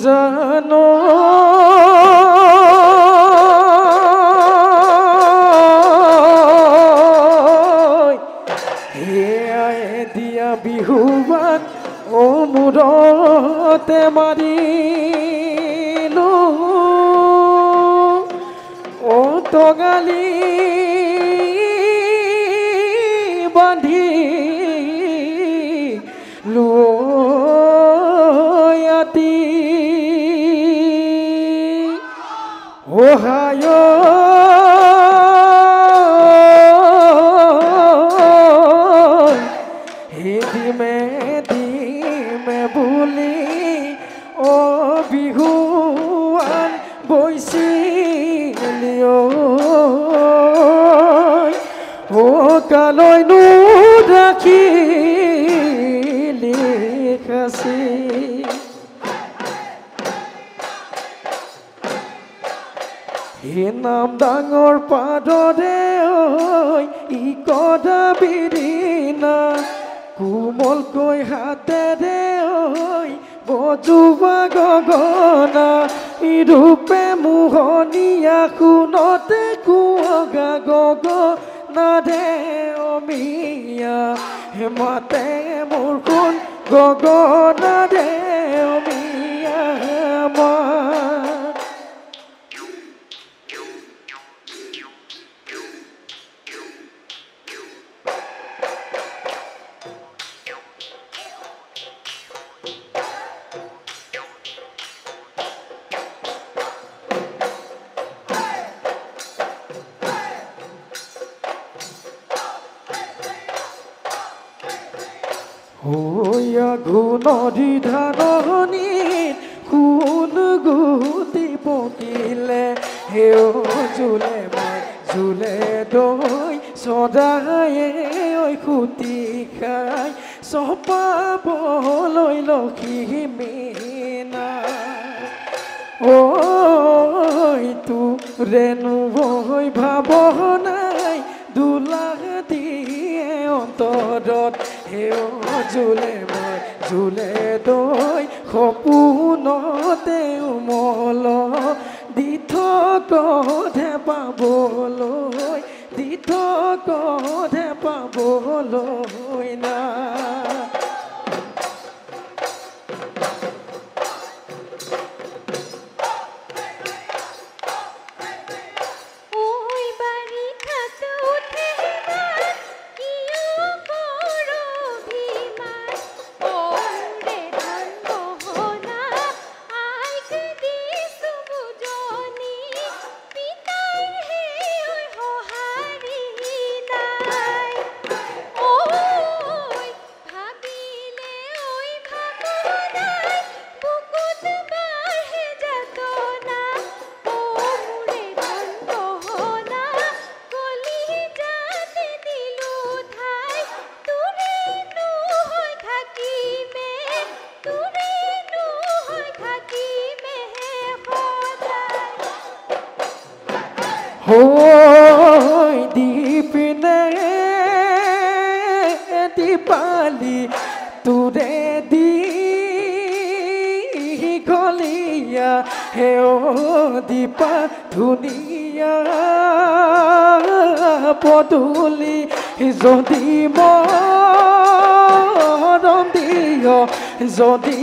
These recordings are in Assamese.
জানো দিয়া বিহুৱান ও মূৰতে মাৰিলো ও টঙালি বান্ধি লোয়াতি ওহায় দিমে দিমে বুলি ও বিহুৱান বৈছিলি ও কালৈ নো ৰাখিলি খাচি হে নাম ডাঙৰ পাদৰে ই কদা বিৰিনা কোমলকৈ হাতেৰে বজোৱা গগনা ৰূপে মোহনীয়া সোণতে কুঁৱগা গগনা দে অমিয়া হেমাতে মোৰ সোণ গগনা দে অমিয়া নদী ধাননিত সোণ গুটি পকিলে হেও জোলে মই জোলে দৈ চদায়ে খুটি খাই চপাবলৈ লখিমীনা ঐ তোৰেনো হৈ ভাৱনাই দোলা দিয়ে অন্তৰত হেও জোলে মই জোলে দৈ সপোনতে উমল দি থকতহে পাবলৈ দি থকতহে পাবলৈ না দীপিনে দীপালি তোৰে দি গলিয়া হেও দীপা ধুনীয়া পদূলি যদি মৰম দিয় যদি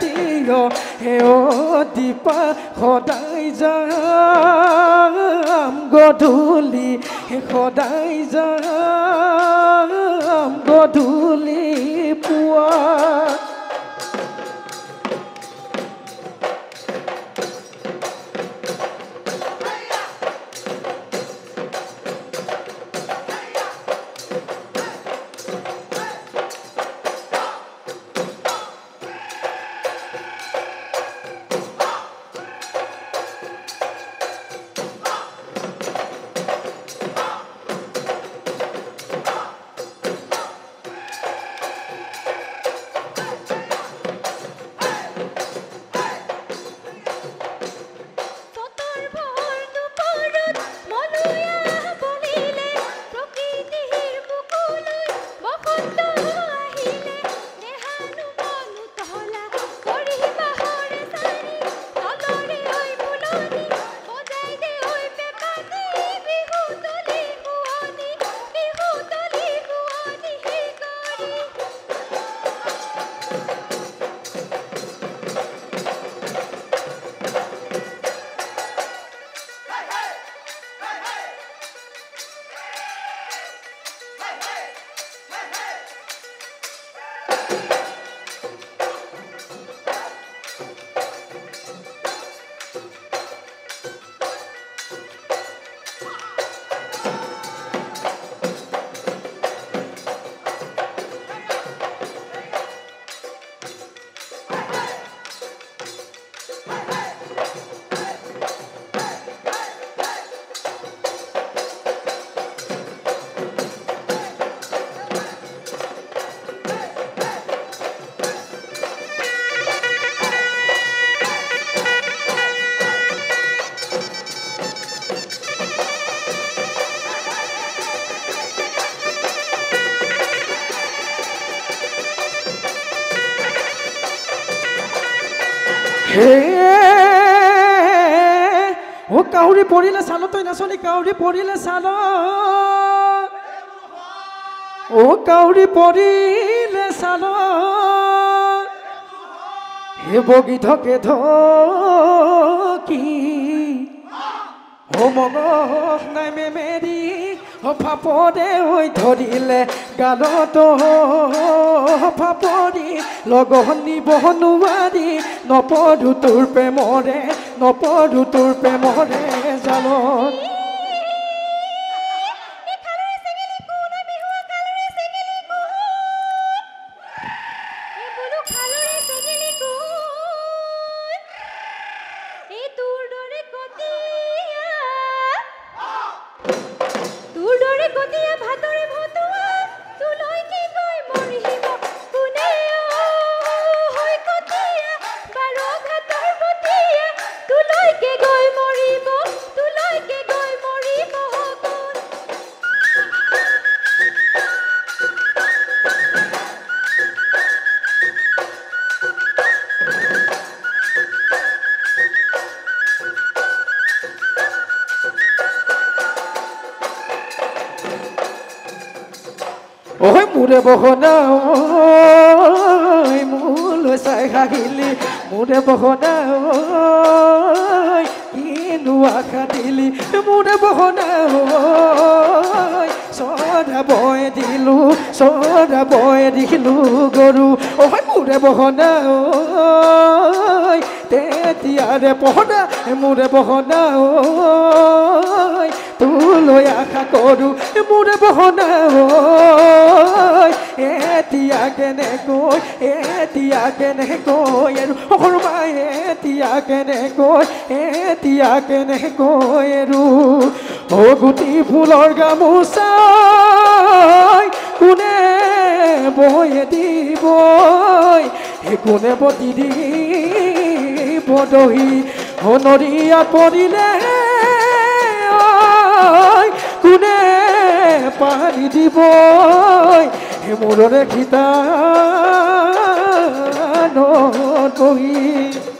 দিয় হেও দীপা সদায় যাম গধূলি সদায় যাম গধূলি পুৱা ও কাউরি পড়িলে চালো তই নাচনি কাউরি পড়িলে চালো ও কাউরি পড়িলে চালো হে বগি ধকে ধকি ও মগ নাই মেমেরি ও ফাপরে ওই ধরিলে গালত ফাপরি লগনি বহনুয়ারি নপঢ়ু তোৰ প্ৰেমৰে নপঢ়ু তোৰ প্ৰেমৰে জালত ঐ মোৰে বহনা ঐ মোলৈ চাই হাঁহিলি মোৰে বহনা ঐ কিনো আশা দিলি মোৰে বহনা ঐ চৰাবই দিলোঁ গৰু ঐ মোৰে বহনা ঐ তেতিয়াৰে পহনা মোৰে বহনা ঐ তোলৈ আশা কৰোঁ মোৰে বহনা এতিয়া কেনেকৈ আৰু সৰুমাই এতিয়া কেনেকৈ আৰু অ গুটি ফুলৰ গামোচা কোনে বয়ে দিবই কোনে বটি দিব দহি নৰিয়াত পৰিলে কোনে পানী দিব মোৰৰে খিতানত বহি